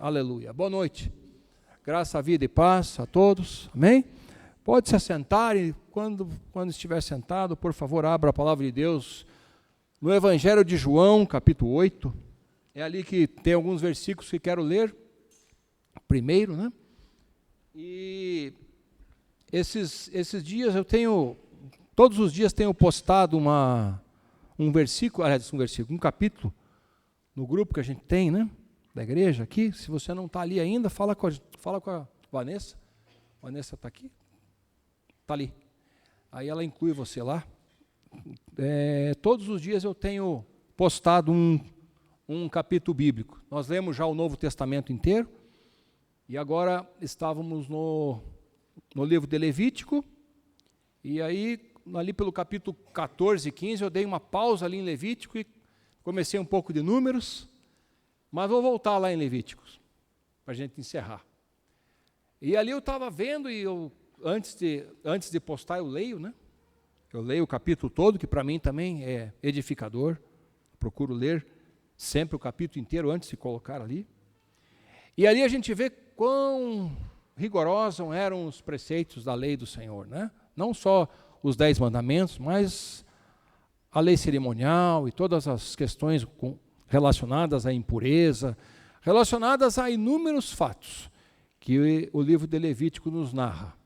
Aleluia. Boa noite. Graça, vida e paz a todos. Amém? Pode se assentar e quando estiver sentado, por favor, abra a palavra de Deus no Evangelho de João, capítulo 8. É ali que tem alguns versículos que quero ler primeiro, né? E esses dias todos os dias tenho postado um capítulo no grupo que a gente tem, né? Da igreja aqui. Se você não está ali ainda, fala com a Vanessa. Vanessa está aqui? Está ali. Aí ela inclui você lá. Todos os dias eu tenho postado um capítulo bíblico. Nós lemos já o Novo Testamento inteiro. E agora estávamos no livro de Levítico. E aí, ali pelo capítulo 14 e 15, eu dei uma pausa ali em Levítico e comecei um pouco de números. Mas vou voltar lá em Levíticos, para a gente encerrar. E ali eu estava vendo, e antes de postar eu leio, né? Eu leio o capítulo todo, que para mim também é edificador. Procuro ler sempre o capítulo inteiro antes de colocar ali. E ali a gente vê quão rigorosos eram os preceitos da lei do Senhor, né? Não só os 10 mandamentos, mas a lei cerimonial e todas as questões relacionadas à impureza, relacionadas a inúmeros fatos que o livro de Levítico nos narra,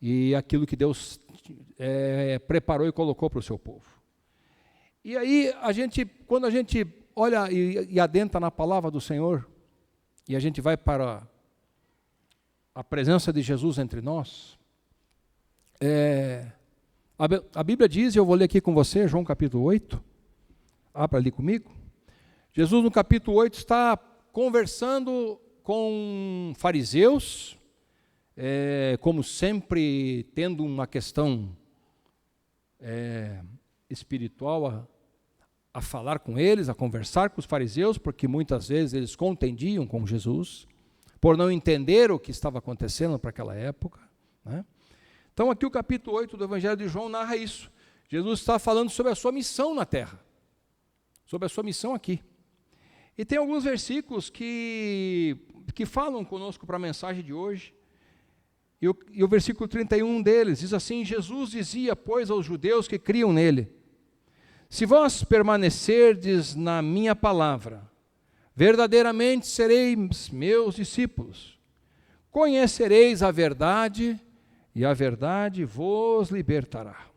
e aquilo que Deus preparou e colocou para o seu povo. E aí, quando a gente olha e adentra na palavra do Senhor, e a gente vai para a presença de Jesus entre nós, a Bíblia diz, e eu vou ler aqui com você, João capítulo 8, abra ali comigo. Jesus, no capítulo 8, está conversando com fariseus, como sempre, tendo uma questão espiritual a falar com eles, a conversar com os fariseus, porque muitas vezes eles contendiam com Jesus, por não entender o que estava acontecendo para aquela época, né? Então, aqui o capítulo 8 do Evangelho de João narra isso. Jesus está falando sobre a sua missão na terra, sobre a sua missão aqui. E tem alguns versículos que falam conosco para a mensagem de hoje. E o versículo 31 deles diz assim: Jesus dizia, pois, aos judeus que criam nele: se vós permanecerdes na minha palavra, verdadeiramente sereis meus discípulos. Conhecereis a verdade, e a verdade vos libertará.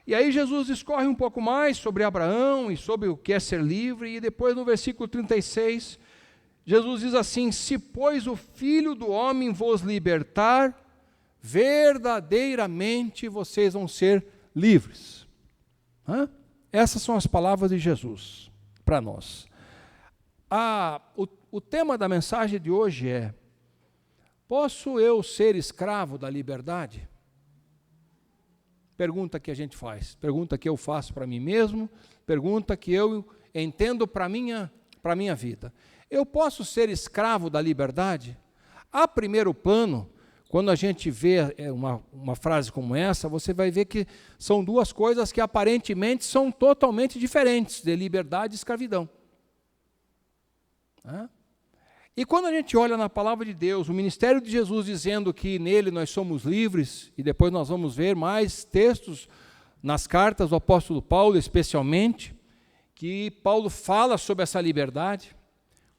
E aí Jesus discorre um pouco mais sobre Abraão e sobre o que é ser livre, e depois no versículo 36, Jesus diz assim: se pois o Filho do Homem vos libertar, verdadeiramente vocês vão ser livres. Essas são as palavras de Jesus para nós. O tema da mensagem de hoje é: posso eu ser escravo da liberdade? Pergunta que a gente faz, pergunta que eu faço para mim mesmo, pergunta que eu entendo para a minha vida. Eu posso ser escravo da liberdade? A primeiro plano, quando a gente vê uma frase como essa, você vai ver que são duas coisas que aparentemente são totalmente diferentes, de liberdade e escravidão. E quando a gente olha na palavra de Deus, o ministério de Jesus dizendo que nele nós somos livres, e depois nós vamos ver mais textos nas cartas do apóstolo Paulo, especialmente, que Paulo fala sobre essa liberdade,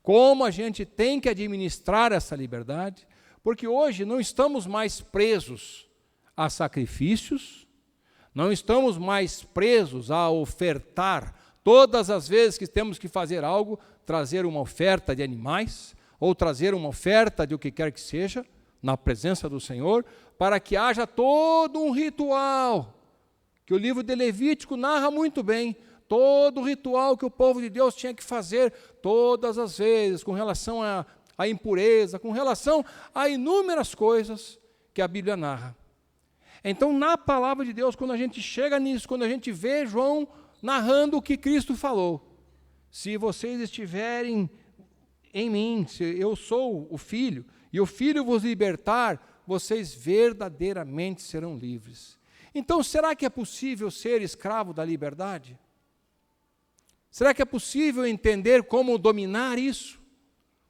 como a gente tem que administrar essa liberdade, porque hoje não estamos mais presos a sacrifícios, não estamos mais presos a ofertar, todas as vezes que temos que fazer algo, trazer uma oferta de animais, ou trazer uma oferta de o que quer que seja, na presença do Senhor, para que haja todo um ritual, que o livro de Levítico narra muito bem, todo o ritual que o povo de Deus tinha que fazer todas as vezes, com relação à impureza, com relação a inúmeras coisas que a Bíblia narra. Então, na palavra de Deus, quando a gente chega nisso, quando a gente vê João narrando o que Cristo falou, se vocês estiverem em mim, se eu sou o Filho, e o Filho vos libertar, vocês verdadeiramente serão livres. Então, será que é possível ser escravo da liberdade? Será que é possível entender como dominar isso?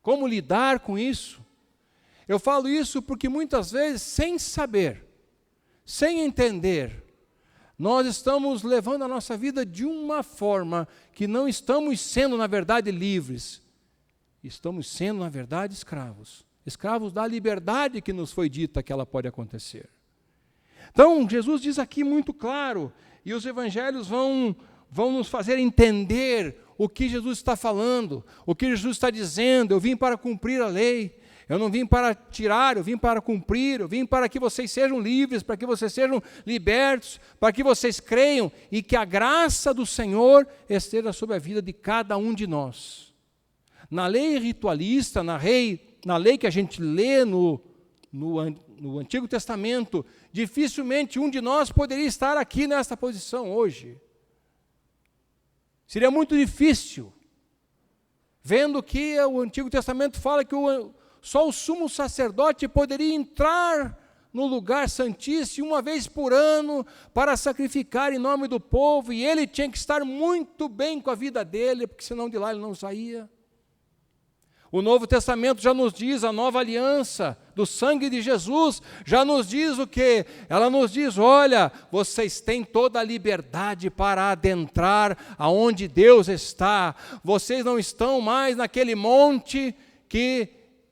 Como lidar com isso? Eu falo isso porque muitas vezes, sem saber, sem entender, nós estamos levando a nossa vida de uma forma que não estamos sendo, na verdade, livres. Estamos sendo, na verdade, escravos. Escravos da liberdade que nos foi dita que ela pode acontecer. Então, Jesus diz aqui muito claro, e os evangelhos vão nos fazer entender o que Jesus está falando, o que Jesus está dizendo. Eu vim para cumprir a lei. Eu não vim para tirar, eu vim para cumprir, eu vim para que vocês sejam livres, para que vocês sejam libertos, para que vocês creiam e que a graça do Senhor esteja sobre a vida de cada um de nós. Na lei ritualista, na lei que a gente lê no Antigo Testamento, dificilmente um de nós poderia estar aqui nessa posição hoje. Seria muito difícil, vendo que o Antigo Testamento fala que só o sumo sacerdote poderia entrar no lugar santíssimo uma vez por ano para sacrificar em nome do povo, e ele tinha que estar muito bem com a vida dele, porque senão de lá ele não saía. O Novo Testamento já nos diz, a nova aliança do sangue de Jesus, já nos diz o quê? Ela nos diz, olha, vocês têm toda a liberdade para adentrar aonde Deus está, vocês não estão mais naquele monte que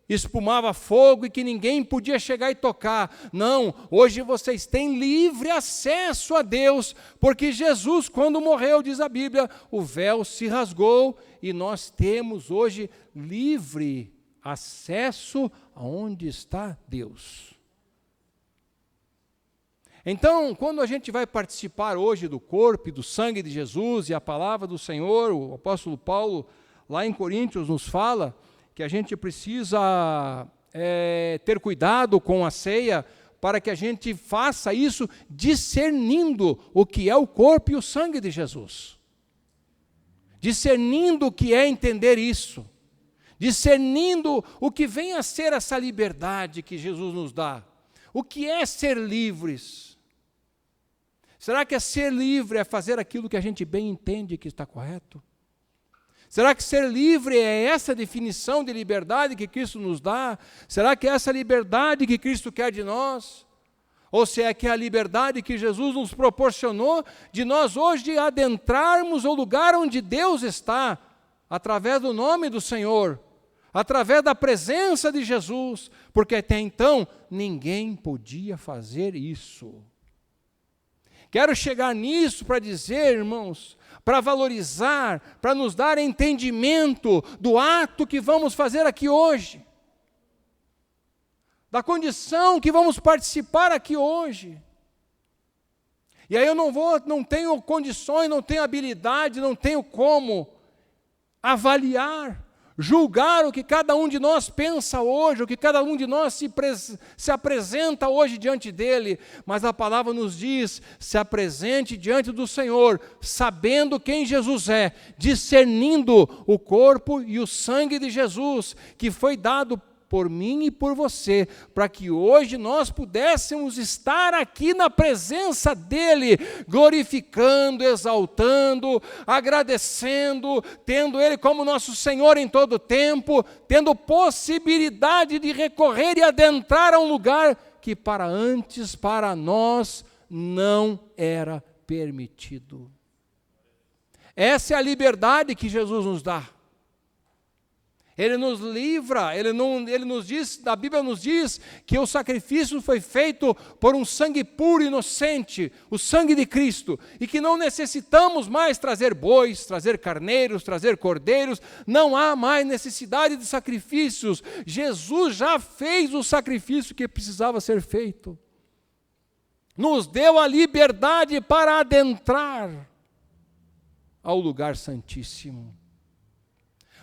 espumava fogo e que ninguém podia chegar e tocar. Não, hoje vocês têm livre acesso a Deus, porque Jesus, quando morreu, diz a Bíblia, o véu se rasgou e nós temos hoje livre acesso aonde está Deus. Então, quando a gente vai participar hoje do corpo e do sangue de Jesus e a palavra do Senhor, o apóstolo Paulo, lá em Coríntios, nos fala que a gente precisa ter cuidado com a ceia para que a gente faça isso discernindo o que é o corpo e o sangue de Jesus. Discernindo o que é entender isso. Discernindo o que vem a ser essa liberdade que Jesus nos dá. O que é ser livres? Será que ser livre é fazer aquilo que a gente bem entende que está correto? Será que ser livre é essa definição de liberdade que Cristo nos dá? Será que é essa liberdade que Cristo quer de nós? Ou se é que é a liberdade que Jesus nos proporcionou de nós hoje adentrarmos o lugar onde Deus está, através do nome do Senhor, através da presença de Jesus, porque até então ninguém podia fazer isso. Quero chegar nisso para dizer, irmãos, para valorizar, para nos dar entendimento do ato que vamos fazer aqui hoje, da condição que vamos participar aqui hoje. E aí eu não tenho condições, não tenho habilidade, não tenho como avaliar, julgar o que cada um de nós pensa hoje, o que cada um de nós se apresenta hoje diante dele, mas a palavra nos diz, se apresente diante do Senhor, sabendo quem Jesus é, discernindo o corpo e o sangue de Jesus, que foi dado por mim e por você, para que hoje nós pudéssemos estar aqui na presença dEle, glorificando, exaltando, agradecendo, tendo Ele como nosso Senhor em todo o tempo, tendo possibilidade de recorrer e adentrar a um lugar que antes para nós não era permitido. Essa é a liberdade que Jesus nos dá. Ele nos livra, ele nos diz, a Bíblia nos diz que o sacrifício foi feito por um sangue puro e inocente, o sangue de Cristo, e que não necessitamos mais trazer bois, trazer carneiros, trazer cordeiros, não há mais necessidade de sacrifícios. Jesus já fez o sacrifício que precisava ser feito. Nos deu a liberdade para adentrar ao lugar santíssimo.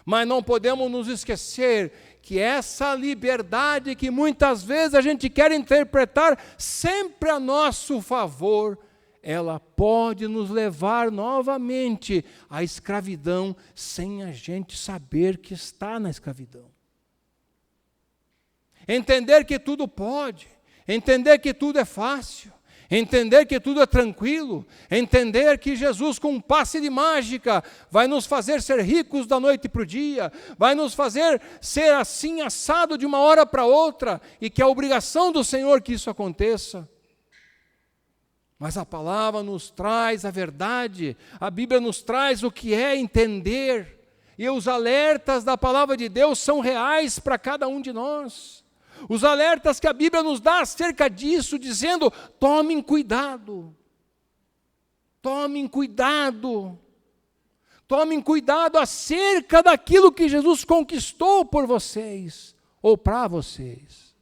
Mas não podemos nos esquecer que essa liberdade que muitas vezes a gente quer interpretar sempre a nosso favor, ela pode nos levar novamente à escravidão sem a gente saber que está na escravidão. Entender que tudo pode, entender que tudo é fácil, entender que tudo é tranquilo, entender que Jesus, com um passe de mágica, vai nos fazer ser ricos da noite para o dia, vai nos fazer ser assim assado de uma hora para outra, e que é a obrigação do Senhor que isso aconteça. Mas a palavra nos traz a verdade, a Bíblia nos traz o que é entender, e os alertas da palavra de Deus são reais para cada um de nós. Os alertas que a Bíblia nos dá acerca disso, dizendo: tomem cuidado, tomem cuidado, tomem cuidado acerca daquilo que Jesus conquistou por vocês, ou para vocês.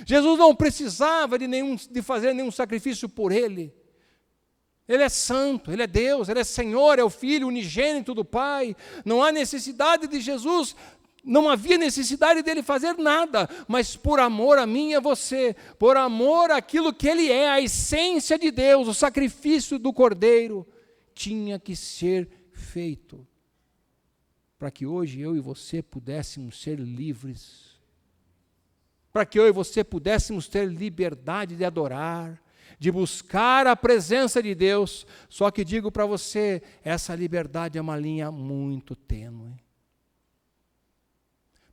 Jesus não precisava de fazer nenhum sacrifício por Ele. Ele é santo, Ele é Deus, Ele é Senhor, é o Filho unigênito do Pai. Não há necessidade de Jesus, não havia necessidade dele fazer nada, mas por amor a mim e a você, por amor àquilo que Ele é, a essência de Deus, o sacrifício do Cordeiro, tinha que ser feito, para que hoje eu e você pudéssemos ser livres, para que eu e você pudéssemos ter liberdade de adorar, de buscar a presença de Deus. Só que digo para você, essa liberdade é uma linha muito tênue.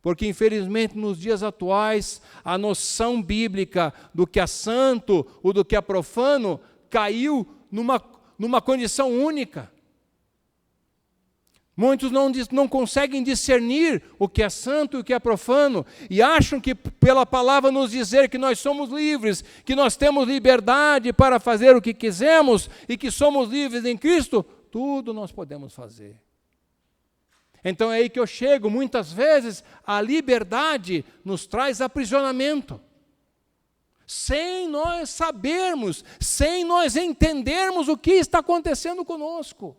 Porque, infelizmente, nos dias atuais, a noção bíblica do que é santo ou do que é profano caiu numa condição única. Muitos não conseguem discernir o que é santo e o que é profano, e acham que pela palavra nos dizer que nós somos livres, que nós temos liberdade para fazer o que quisermos, e que somos livres em Cristo, tudo nós podemos fazer. Então é aí que eu chego, muitas vezes a liberdade nos traz aprisionamento. Sem nós sabermos, sem nós entendermos o que está acontecendo conosco.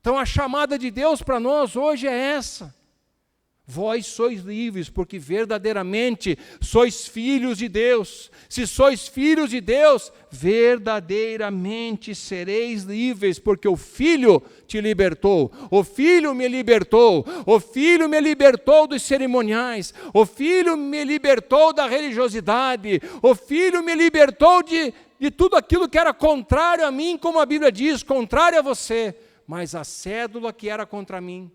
Então a chamada de Deus para nós hoje é essa: vós sois livres, porque verdadeiramente sois filhos de Deus. Se sois filhos de Deus, verdadeiramente sereis livres, porque o Filho te libertou, o Filho me libertou, o Filho me libertou dos cerimoniais, o Filho me libertou da religiosidade, o Filho me libertou de tudo aquilo que era contrário a mim, como a Bíblia diz, contrário a você. Mas a cédula que era contra mim,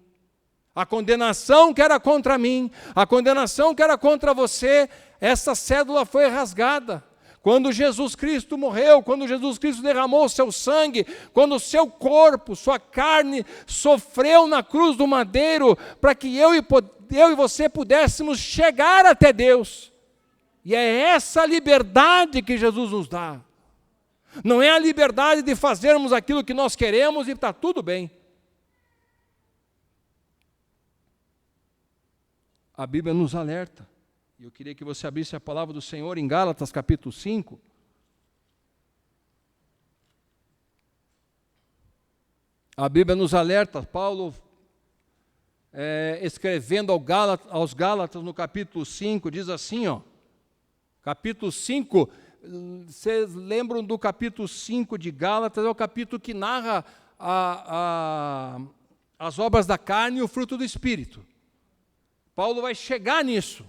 a condenação que era contra mim, a condenação que era contra você, essa cédula foi rasgada. Quando Jesus Cristo morreu, quando Jesus Cristo derramou o seu sangue, quando o seu corpo, sua carne sofreu na cruz do madeiro, para que eu e você pudéssemos chegar até Deus. E é essa liberdade que Jesus nos dá. Não é a liberdade de fazermos aquilo que nós queremos e está tudo bem. A Bíblia nos alerta. E eu queria que você abrisse a palavra do Senhor em Gálatas capítulo 5. A Bíblia nos alerta, Paulo escrevendo aos Gálatas no capítulo 5, diz assim, capítulo 5, vocês lembram do capítulo 5 de Gálatas? É o capítulo que narra as obras da carne e o fruto do Espírito. Paulo vai chegar nisso.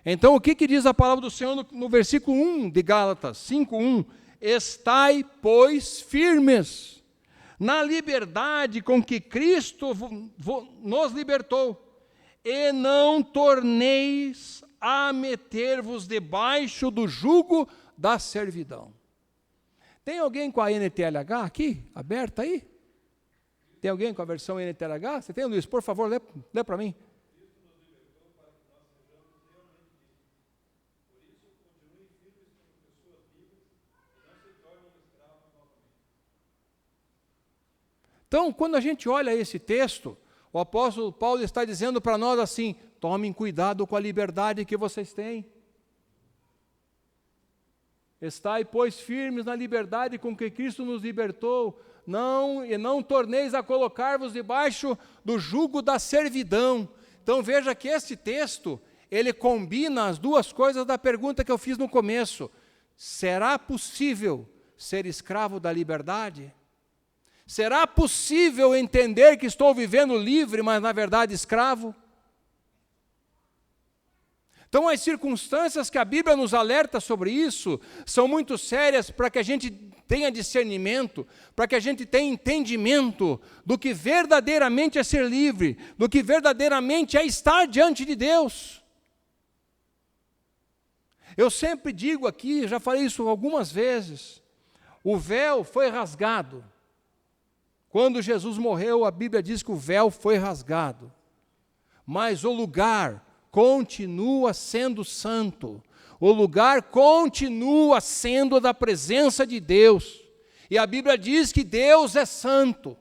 Então, o que diz a palavra do Senhor no versículo 1 de Gálatas 5:1? Estai, pois, firmes na liberdade com que Cristo nos libertou, e não torneis a meter-vos debaixo do jugo da servidão. Tem alguém com a NTLH aqui, aberta aí? Tem alguém com a versão NTLH? Você tem, Luiz? Por favor, lê para mim. Então, quando a gente olha esse texto, o apóstolo Paulo está dizendo para nós assim: tomem cuidado com a liberdade que vocês têm. Estai, pois, firmes na liberdade com que Cristo nos libertou, e não torneis a colocar-vos debaixo do jugo da servidão. Então veja que esse texto, ele combina as duas coisas da pergunta que eu fiz no começo. Será possível ser escravo da liberdade? Será possível entender que estou vivendo livre, mas na verdade escravo? Então, as circunstâncias que a Bíblia nos alerta sobre isso são muito sérias para que a gente tenha discernimento, para que a gente tenha entendimento do que verdadeiramente é ser livre, do que verdadeiramente é estar diante de Deus. Eu sempre digo aqui, já falei isso algumas vezes, o véu foi rasgado. Quando Jesus morreu, a Bíblia diz que o véu foi rasgado. Mas o lugar continua sendo santo. O lugar continua sendo da presença de Deus. E a Bíblia diz que Deus é santo.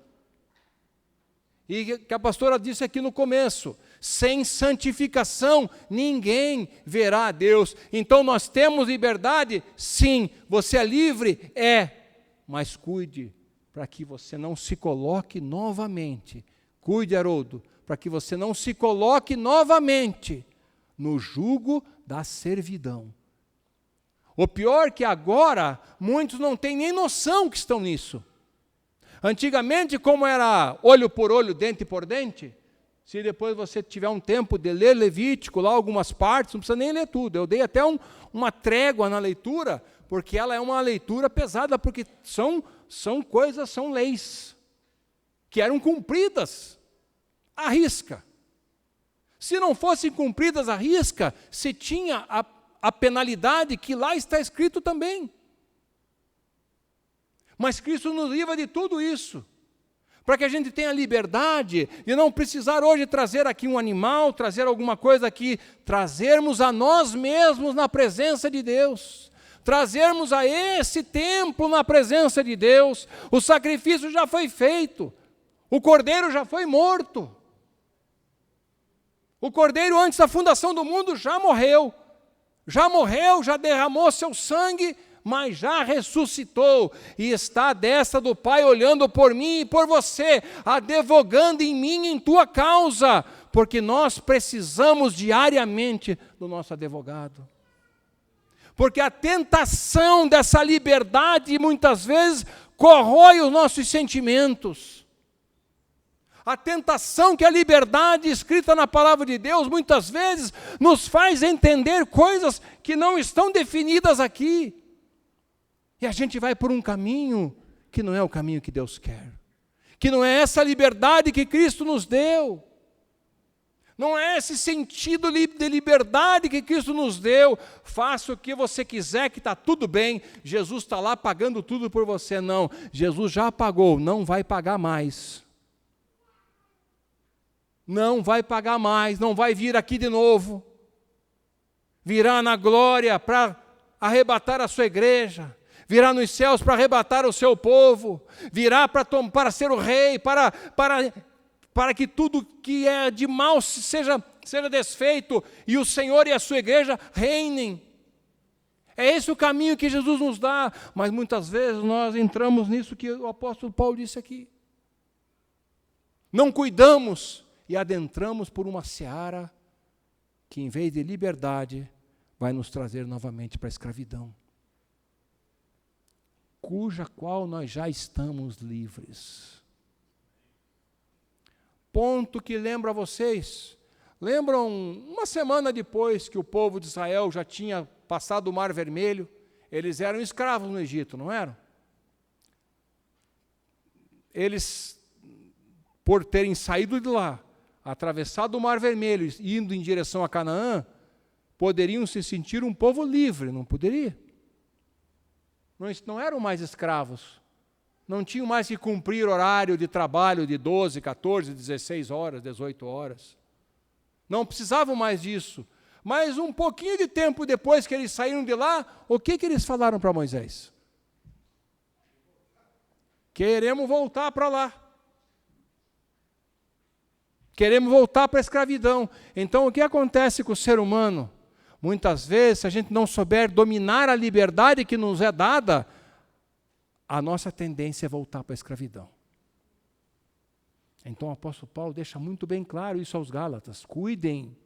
E que a pastora disse aqui no começo, sem santificação ninguém verá a Deus. Então nós temos liberdade? Sim. Você é livre? É. Mas cuide para que você não se coloque novamente. Cuide, Haroldo, para que você não se coloque novamente no jugo da servidão. O pior é que agora muitos não têm nem noção que estão nisso. Antigamente, como era olho por olho, dente por dente, se depois você tiver um tempo de ler Levítico, lá algumas partes, não precisa nem ler tudo. Eu dei até uma trégua na leitura, porque ela é uma leitura pesada, porque são coisas, são leis, que eram cumpridas à risca. Se não fossem cumpridas à risca, se tinha a penalidade que lá está escrito também. Mas Cristo nos livra de tudo isso, para que a gente tenha liberdade de não precisar hoje trazer aqui um animal, trazer alguma coisa aqui, trazermos a nós mesmos na presença de Deus, trazermos a esse templo na presença de Deus. O sacrifício já foi feito, o cordeiro já foi morto. O cordeiro antes da fundação do mundo já morreu, já derramou seu sangue, mas já ressuscitou e está à destra do Pai olhando por mim e por você, advogando em mim em tua causa, porque nós precisamos diariamente do nosso advogado. Porque a tentação dessa liberdade muitas vezes corrói os nossos sentimentos. A tentação que a liberdade escrita na palavra de Deus muitas vezes nos faz entender coisas que não estão definidas aqui. E a gente vai por um caminho que não é o caminho que Deus quer. Que não é essa liberdade que Cristo nos deu. Não é esse sentido de liberdade que Cristo nos deu. Faça o que você quiser, que está tudo bem. Jesus está lá pagando tudo por você. Não, Jesus já pagou, não vai pagar mais. Não vai pagar mais, não vai vir aqui de novo. Virá na glória para arrebatar a sua igreja. Virá nos céus para arrebatar o seu povo. Virá para ser o rei, para que tudo que é de mal seja desfeito e o Senhor e a sua igreja reinem. É esse o caminho que Jesus nos dá, mas muitas vezes nós entramos nisso que o apóstolo Paulo disse aqui. Não cuidamos e adentramos por uma seara que, em vez de liberdade, vai nos trazer novamente para a escravidão, cuja qual nós já estamos livres. Ponto que lembra vocês, lembram uma semana depois que o povo de Israel já tinha passado o Mar Vermelho, eles eram escravos no Egito, não eram? Eles, por terem saído de lá, atravessado o Mar Vermelho, indo em direção a Canaã, poderiam se sentir um povo livre, não poderia? Não eram mais escravos, não tinham mais que cumprir horário de trabalho de 12, 14, 16 horas, 18 horas. Não precisavam mais disso. Mas um pouquinho de tempo depois que eles saíram de lá, o que eles falaram para Moisés? Queremos voltar para lá. Queremos voltar para a escravidão. Então, o que acontece com o ser humano? Muitas vezes, se a gente não souber dominar a liberdade que nos é dada, a nossa tendência é voltar para a escravidão. Então o apóstolo Paulo deixa muito bem claro isso aos Gálatas. Cuidem.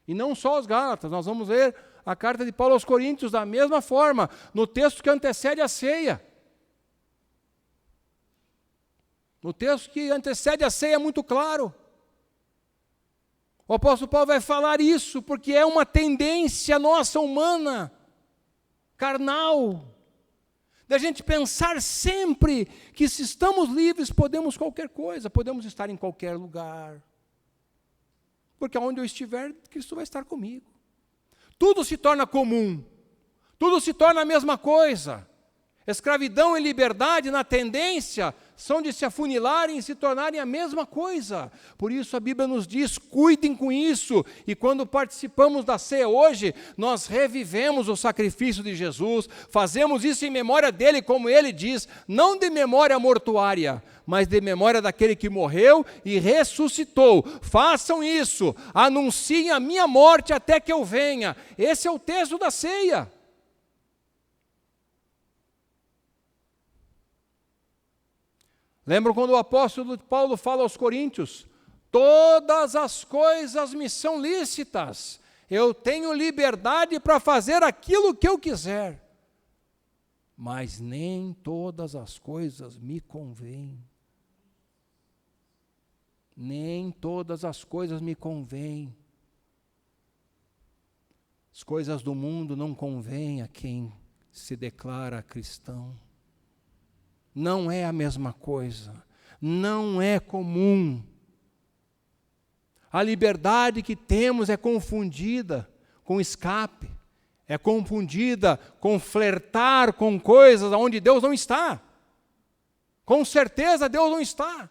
E não só aos Gálatas, nós vamos ler a carta de Paulo aos Coríntios da mesma forma, no texto que antecede a ceia. No texto que antecede a ceia é muito claro. O apóstolo Paulo vai falar isso, porque é uma tendência nossa humana, carnal, da gente pensar sempre que se estamos livres, podemos qualquer coisa, podemos estar em qualquer lugar. Porque onde eu estiver, Cristo vai estar comigo. Tudo se torna comum, tudo se torna a mesma coisa. Escravidão e liberdade, na tendência, são de se afunilarem e se tornarem a mesma coisa. Por isso a Bíblia nos diz, cuidem com isso. E quando participamos da ceia hoje, nós revivemos o sacrifício de Jesus, fazemos isso em memória dele, como ele diz, não de memória mortuária, mas de memória daquele que morreu e ressuscitou. Façam isso, anunciem a minha morte até que eu venha. Esse é o texto da ceia. Lembram quando o apóstolo Paulo fala aos Coríntios? Todas as coisas me são lícitas. Eu tenho liberdade para fazer aquilo que eu quiser. Mas nem todas as coisas me convêm. Nem todas as coisas me convêm. As coisas do mundo não convêm a quem se declara cristão. Não é a mesma coisa, não é comum. A liberdade que temos é confundida com escape, é confundida com flertar com coisas onde Deus não está. Com certeza Deus não está.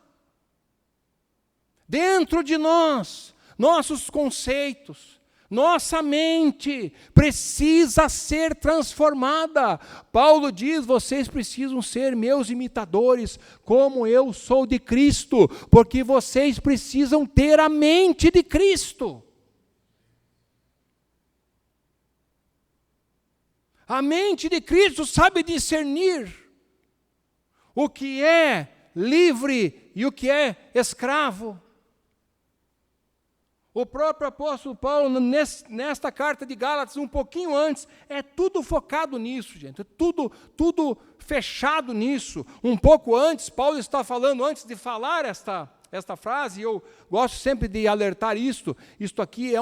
Dentro de nós, nossos conceitos, nossa mente precisa ser transformada. Paulo diz, vocês precisam ser meus imitadores, como eu sou de Cristo, porque vocês precisam ter a mente de Cristo. A mente de Cristo sabe discernir o que é livre e o que é escravo. O próprio apóstolo Paulo, nesta carta de Gálatas, um pouquinho antes, é tudo focado nisso, gente, é tudo fechado nisso. Um pouco antes, Paulo está falando, antes de falar esta frase, e eu gosto sempre de alertar isto aqui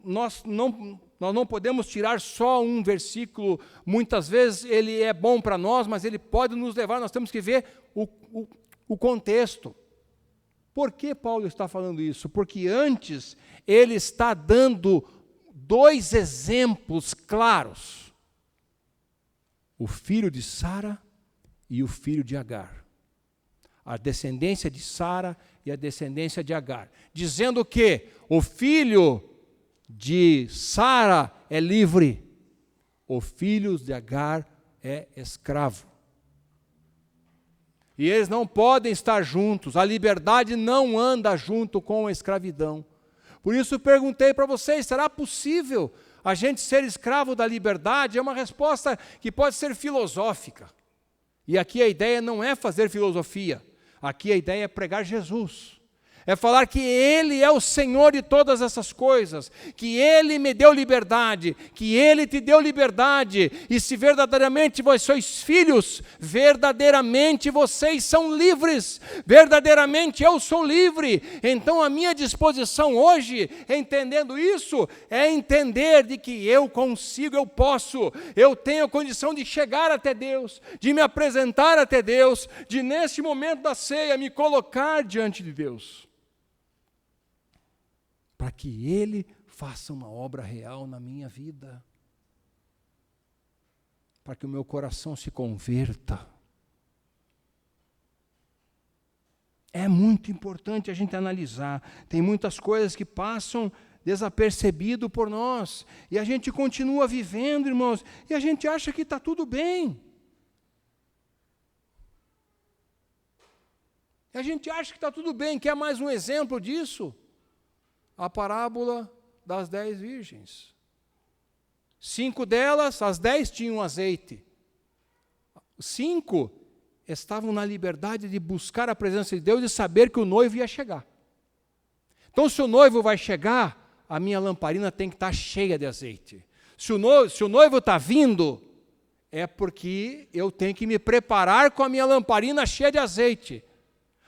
nós não podemos tirar só um versículo, muitas vezes ele é bom para nós, mas ele pode nos levar, nós temos que ver o contexto. Por que Paulo está falando isso? Porque antes ele está dando dois exemplos claros. O filho de Sara e o filho de Agar. A descendência de Sara e a descendência de Agar. Dizendo que o filho de Sara é livre, o filho de Agar é escravo. E eles não podem estar juntos, a liberdade não anda junto com a escravidão. Por isso eu perguntei para vocês, será possível a gente ser escravo da liberdade? É uma resposta que pode ser filosófica. E aqui a ideia não é fazer filosofia, aqui a ideia é pregar Jesus. É falar que Ele é o Senhor de todas essas coisas, que Ele me deu liberdade, que Ele te deu liberdade, e se verdadeiramente vós sois filhos, verdadeiramente vocês são livres, verdadeiramente eu sou livre. Então a minha disposição hoje, entendendo isso, é entender de que eu consigo, eu posso, eu tenho a condição de chegar até Deus, de me apresentar até Deus, de neste momento da ceia me colocar diante de Deus, para que Ele faça uma obra real na minha vida, para que o meu coração se converta. É muito importante a gente analisar, tem muitas coisas que passam desapercebido por nós, e a gente continua vivendo, irmãos, e a gente acha que está tudo bem. E a gente acha que está tudo bem. Quer mais um exemplo disso? A parábola das 10 virgens. 5 delas, as 10 tinham azeite. 5 estavam na liberdade de buscar a presença de Deus e saber que o noivo ia chegar. Então, se o noivo vai chegar, a minha lamparina tem que estar cheia de azeite. Se o noivo está vindo, é porque eu tenho que me preparar com a minha lamparina cheia de azeite.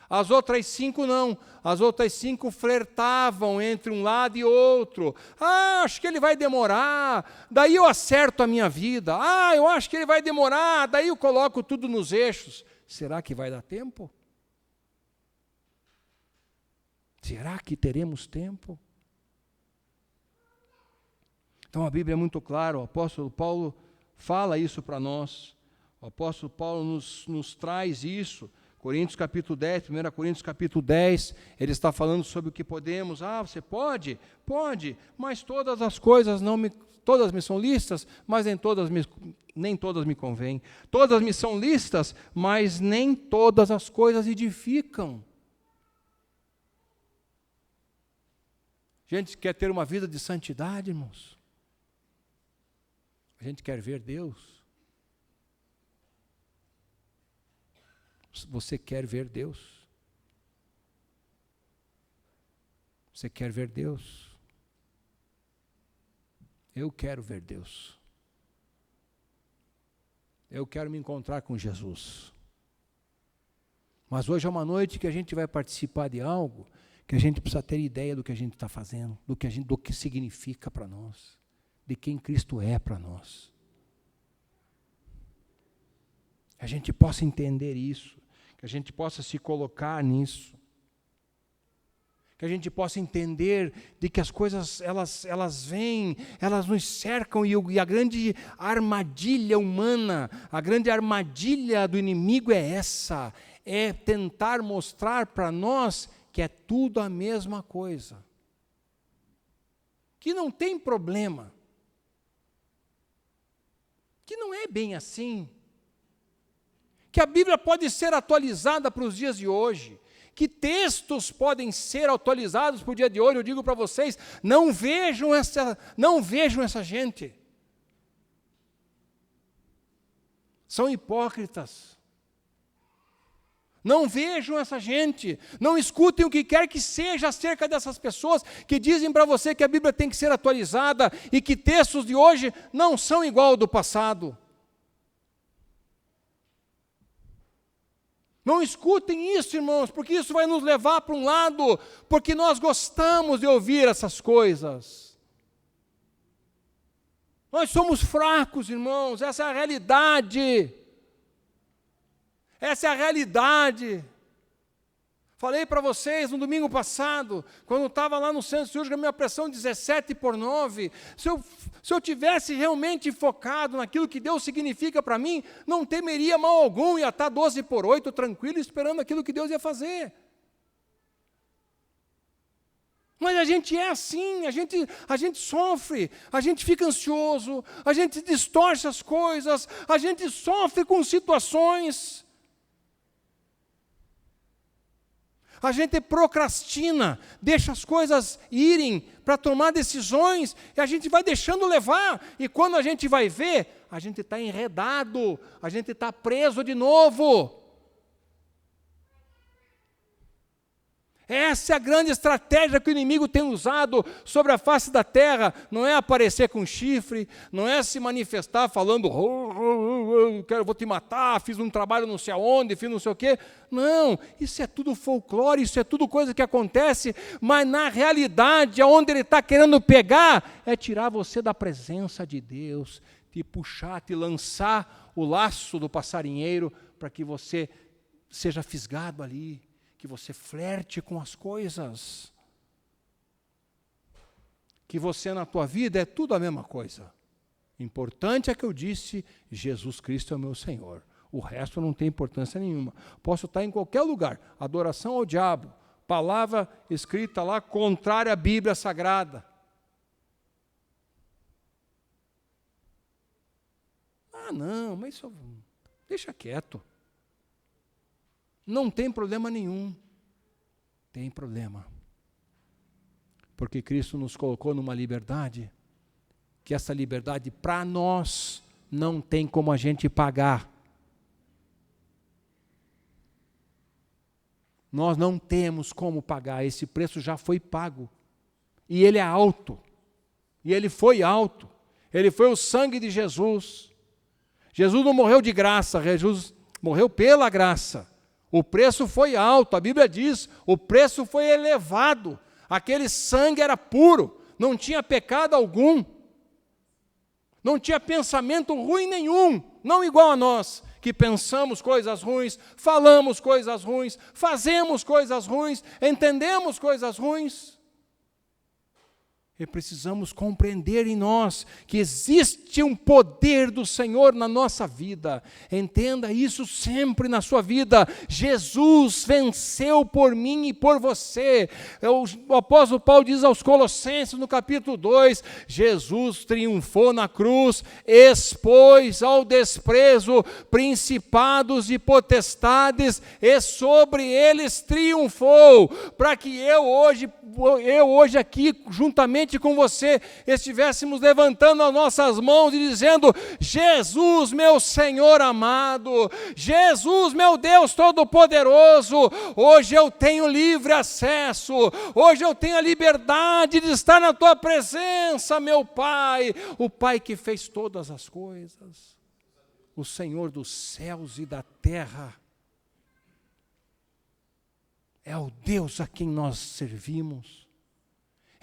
As outras 5 não. As outras 5 flertavam entre um lado e outro. Acho que ele vai demorar, daí eu acerto a minha vida. Eu acho que ele vai demorar, daí eu coloco tudo nos eixos. Será que vai dar tempo? Será que teremos tempo? Então a Bíblia é muito clara, o apóstolo Paulo fala isso para nós. O apóstolo Paulo nos traz isso. Coríntios capítulo 10, 1 Coríntios capítulo 10, ele está falando sobre o que podemos. Você pode? Pode, mas todas as coisas todas me são lícitas, mas nem todas me convêm. Todas me são lícitas, mas nem todas as coisas edificam. A gente quer ter uma vida de santidade, irmãos. A gente quer ver Deus. Você quer ver Deus? Você quer ver Deus? Eu quero ver Deus. Eu quero me encontrar com Jesus. Mas hoje é uma noite que a gente vai participar de algo que a gente precisa ter ideia do que a gente está fazendo, do que significa para nós, de quem Cristo é para nós. Que a gente possa entender isso, que a gente possa se colocar nisso, que a gente possa entender de que as coisas, elas vêm, elas nos cercam, e a grande armadilha humana, a grande armadilha do inimigo é essa, é tentar mostrar para nós que é tudo a mesma coisa, que não tem problema, que não é bem assim, que a Bíblia pode ser atualizada para os dias de hoje, que textos podem ser atualizados para o dia de hoje. Eu digo para vocês, não vejam essa gente. São hipócritas. Não vejam essa gente, não escutem o que quer que seja acerca dessas pessoas que dizem para você que a Bíblia tem que ser atualizada e que textos de hoje não são igual ao do passado. Não escutem isso, irmãos, porque isso vai nos levar para um lado, porque nós gostamos de ouvir essas coisas. Nós somos fracos, irmãos, essa é a realidade. Essa é a realidade. Falei para vocês no domingo passado, quando estava lá no centro cirúrgico, a minha pressão 17/9. Se eu tivesse realmente focado naquilo que Deus significa para mim, não temeria mal algum, ia estar 12/8, tranquilo, esperando aquilo que Deus ia fazer. Mas a gente é assim, a gente sofre, a gente fica ansioso, a gente distorce as coisas, a gente sofre com situações. A gente procrastina, deixa as coisas irem para tomar decisões, e a gente vai deixando levar, e quando a gente vai ver, a gente está enredado, a gente está preso de novo. Essa é a grande estratégia que o inimigo tem usado sobre a face da terra, não é aparecer com chifre, não é se manifestar falando, vou te matar, fiz um trabalho não sei aonde, fiz não sei o quê. Não, isso é tudo folclore, isso é tudo coisa que acontece, mas na realidade, aonde ele está querendo pegar, é tirar você da presença de Deus, te puxar, te lançar o laço do passarinheiro, para que você seja fisgado ali, que você flerte com as coisas, que você na tua vida é tudo a mesma coisa. Importante é que eu disse, Jesus Cristo é o meu Senhor. O resto não tem importância nenhuma. Posso estar em qualquer lugar, adoração ao diabo, palavra escrita lá contrária à Bíblia Sagrada. Não, mas isso deixa quieto. Não tem problema nenhum. Tem problema. Porque Cristo nos colocou numa liberdade, que essa liberdade para nós não tem como a gente pagar. Nós não temos como pagar, esse preço já foi pago. E ele é alto. E ele foi alto. Ele foi o sangue de Jesus. Jesus não morreu de graça, Jesus morreu pela graça. O preço foi alto, a Bíblia diz, o preço foi elevado. Aquele sangue era puro, não tinha pecado algum. Não tinha pensamento ruim nenhum, não igual a nós, que pensamos coisas ruins, falamos coisas ruins, fazemos coisas ruins, entendemos coisas ruins. E precisamos compreender em nós que existe um poder do Senhor na nossa vida. Entenda isso sempre na sua vida. Jesus venceu por mim e por você. O apóstolo Paulo diz aos Colossenses no capítulo 2, Jesus triunfou na cruz, expôs ao desprezo principados e potestades e sobre eles triunfou, para que eu hoje aqui juntamente com você, estivéssemos levantando as nossas mãos e dizendo: Jesus, meu Senhor amado, Jesus, meu Deus Todo-Poderoso, hoje eu tenho livre acesso, hoje eu tenho a liberdade de estar na Tua presença, meu Pai, o Pai que fez todas as coisas, o Senhor dos céus e da terra, é o Deus a quem nós servimos.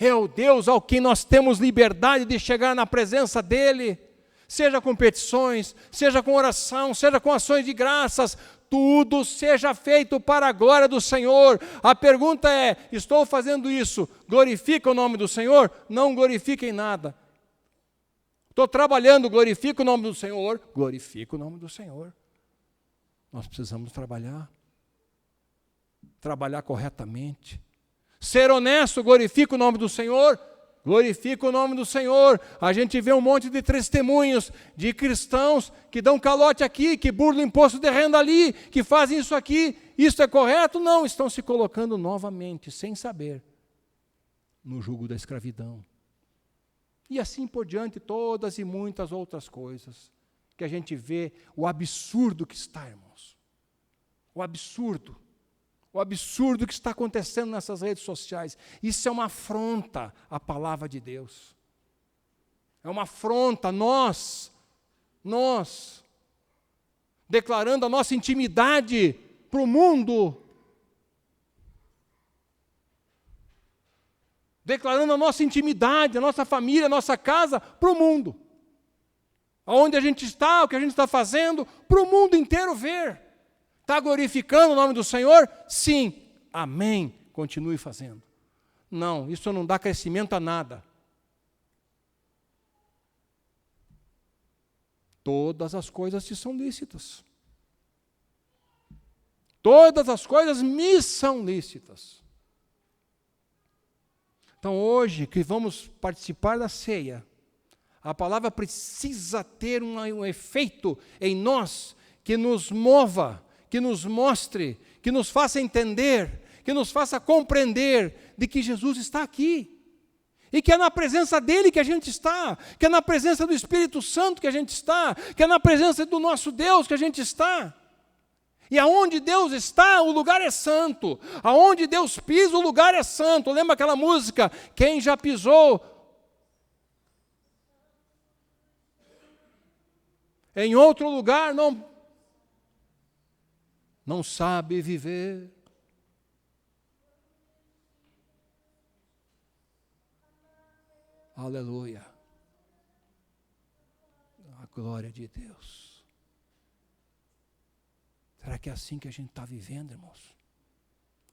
É o Deus ao quem nós temos liberdade de chegar na presença dEle, seja com petições, seja com oração, seja com ações de graças, tudo seja feito para a glória do Senhor. A pergunta é: estou fazendo isso, glorifica o nome do Senhor? Não glorifica em nada. Estou trabalhando, glorifica o nome do Senhor? Glorifica o nome do Senhor. Nós precisamos trabalhar corretamente. Ser honesto, glorifica o nome do Senhor? Glorifica o nome do Senhor. A gente vê um monte de testemunhos de cristãos que dão calote aqui, que burlam o imposto de renda ali, que fazem isso aqui. Isso é correto? Não, estão se colocando novamente, sem saber, no jugo da escravidão. E assim por diante, todas e muitas outras coisas, que a gente vê o absurdo que está, irmãos. O absurdo que está acontecendo nessas redes sociais. Isso é uma afronta à palavra de Deus. É uma afronta, nós, declarando a nossa intimidade para o mundo, declarando a nossa intimidade, a nossa família, a nossa casa para o mundo. Aonde a gente está, o que a gente está fazendo, para o mundo inteiro ver. Está glorificando o nome do Senhor? Sim. Amém. Continue fazendo. Não, isso não dá crescimento a nada. Todas as coisas te são lícitas. Todas as coisas me são lícitas. Então, hoje que vamos participar da ceia, a palavra precisa ter um efeito em nós que nos mova, que nos mostre, que nos faça entender, que nos faça compreender de que Jesus está aqui. E que é na presença dEle que a gente está, que é na presença do Espírito Santo que a gente está, que é na presença do nosso Deus que a gente está. E aonde Deus está, o lugar é santo. Aonde Deus pisa, o lugar é santo. Lembra aquela música? Quem já pisou em outro lugar não sabe viver. Aleluia. A glória de Deus. Será que é assim que a gente está vivendo, irmãos?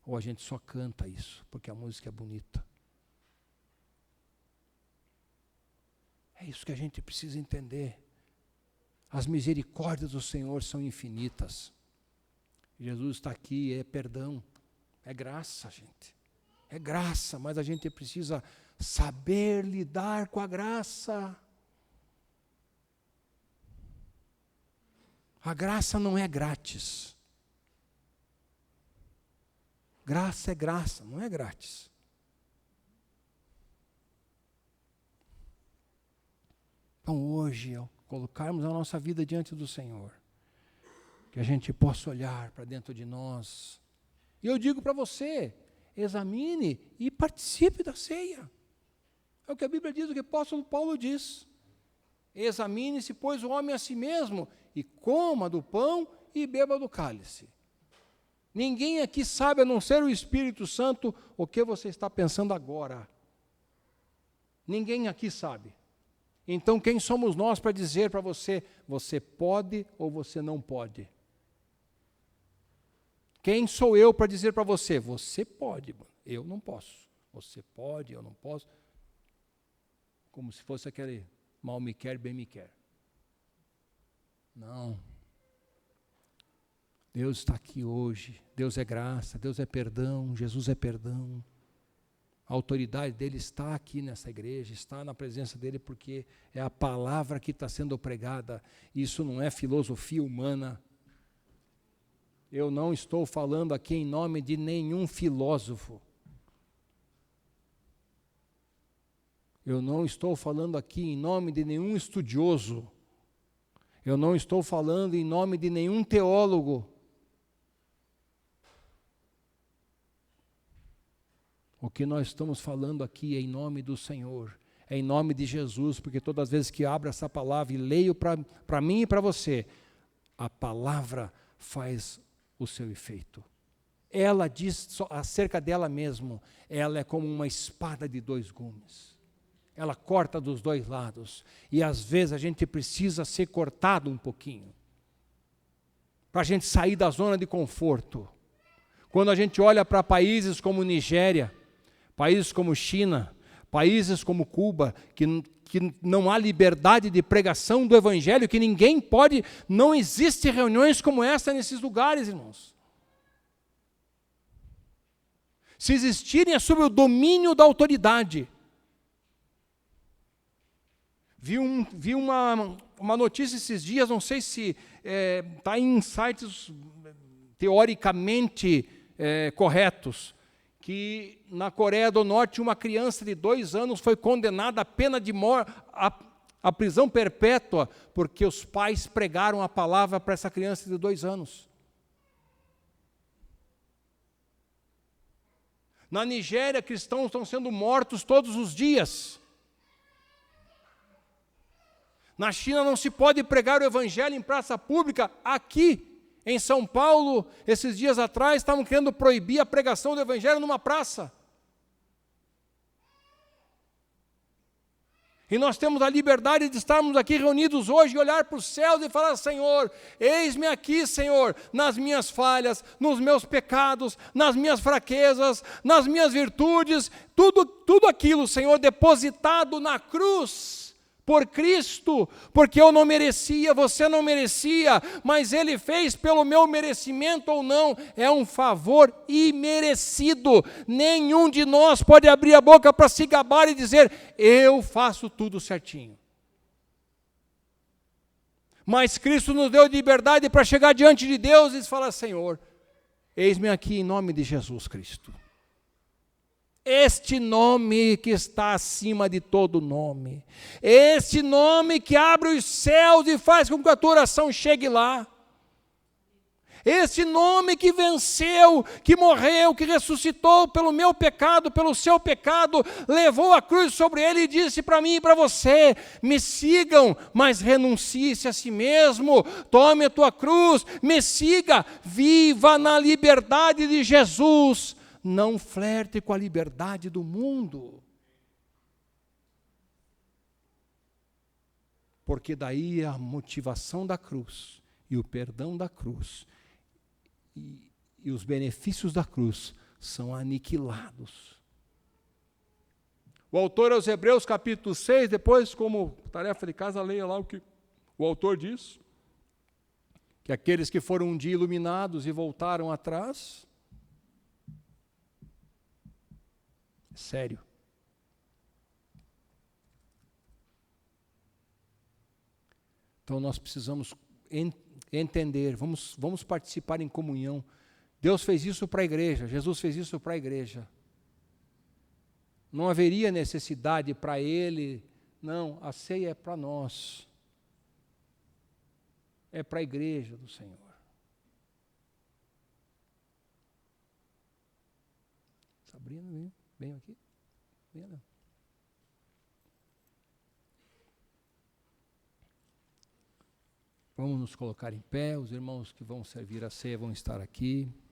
Ou a gente só canta isso, porque a música é bonita? É isso que a gente precisa entender. As misericórdias do Senhor são infinitas. Jesus está aqui, é perdão, é graça, gente. É graça, mas a gente precisa saber lidar com a graça. A graça não é grátis. Graça é graça, não é grátis. Então hoje, ao colocarmos a nossa vida diante do Senhor, que a gente possa olhar para dentro de nós. E eu digo para você, examine e participe da ceia. É o que a Bíblia diz, o que o apóstolo Paulo diz. Examine-se, pois, o homem a si mesmo, e coma do pão e beba do cálice. Ninguém aqui sabe, a não ser o Espírito Santo, o que você está pensando agora. Ninguém aqui sabe. Então, quem somos nós para dizer para você, você pode ou você não pode? Quem sou eu para dizer para você, você pode, eu não posso. Você pode, eu não posso. Como se fosse aquele mal me quer, bem me quer. Não. Deus está aqui hoje. Deus é graça, Deus é perdão, Jesus é perdão. A autoridade dele está aqui nessa igreja, está na presença dele, porque é a palavra que está sendo pregada. Isso não é filosofia humana. Eu não estou falando aqui em nome de nenhum filósofo. Eu não estou falando aqui em nome de nenhum estudioso. Eu não estou falando em nome de nenhum teólogo. O que nós estamos falando aqui é em nome do Senhor, é em nome de Jesus, porque todas as vezes que abro essa palavra e leio para mim e para você, a palavra faz o seu efeito. Ela diz acerca dela mesma, ela é como uma espada de dois gumes. Ela corta dos dois lados. E às vezes a gente precisa ser cortado um pouquinho, para a gente sair da zona de conforto. Quando a gente olha para países como Nigéria, países como China, países como Cuba, que não há liberdade de pregação do Evangelho, que ninguém pode, não existe reuniões como essa nesses lugares, irmãos. Se existirem, é sob o domínio da autoridade. Vi uma notícia esses dias, não sei se está em sites teoricamente corretos, que na Coreia do Norte uma criança de 2 anos foi condenada à pena de morte, à prisão perpétua, porque os pais pregaram a palavra para essa criança de 2 anos. Na Nigéria, cristãos estão sendo mortos todos os dias. Na China não se pode pregar o Evangelho em praça pública. Aqui, em São Paulo, esses dias atrás, estavam querendo proibir a pregação do Evangelho numa praça. E nós temos a liberdade de estarmos aqui reunidos hoje e olhar para os céus e falar: Senhor, eis-me aqui, Senhor, nas minhas falhas, nos meus pecados, nas minhas fraquezas, nas minhas virtudes, tudo aquilo, Senhor, depositado na cruz, por Cristo, porque eu não merecia, você não merecia, mas Ele fez pelo meu merecimento ou não, é um favor imerecido. Nenhum de nós pode abrir a boca para se gabar e dizer: eu faço tudo certinho. Mas Cristo nos deu liberdade para chegar diante de Deus e falar: Senhor, eis-me aqui em nome de Jesus Cristo. Este nome que está acima de todo nome. Este nome que abre os céus e faz com que a tua oração chegue lá. Este nome que venceu, que morreu, que ressuscitou pelo meu pecado, pelo seu pecado, levou a cruz sobre ele e disse para mim e para você: me sigam, mas renuncie-se a si mesmo, tome a tua cruz, me siga, viva na liberdade de Jesus. Não flerte com a liberdade do mundo. Porque daí a motivação da cruz e o perdão da cruz e os benefícios da cruz são aniquilados. O autor aos Hebreus capítulo 6, depois como tarefa de casa, leia lá o que o autor diz, que aqueles que foram um dia iluminados e voltaram atrás, sério. Então nós precisamos entender, vamos participar em comunhão. Deus fez isso para a igreja, Jesus fez isso para a igreja. Não haveria necessidade para ele, não, a ceia é para nós. É para a igreja do Senhor. Sabrina, vem aqui. Vem. Vamos nos colocar em pé, os irmãos que vão servir a ceia vão estar aqui.